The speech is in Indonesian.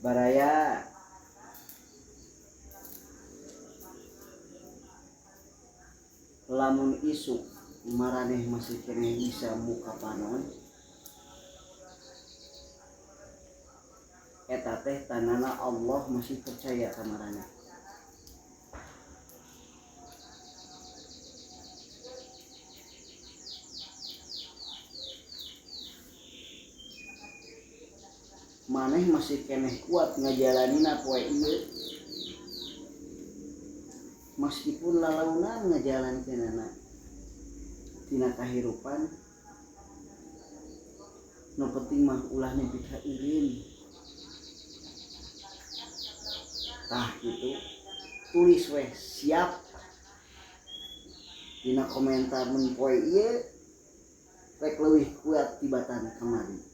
baraya lamun isu maraneh masih keneh bisa muka panon eta teh tandana Allah masih percaya ka maraneh. Maneh masih keneh kuat ngajalanina poe ieu meskipun lalaunan ngajalankeunana tina kahirupan nu penting mah ulah nepi ka eureun. Tah gitu tulis weh siap dina komentar mun poe ieu rek leuwih kuat tibatan kamari.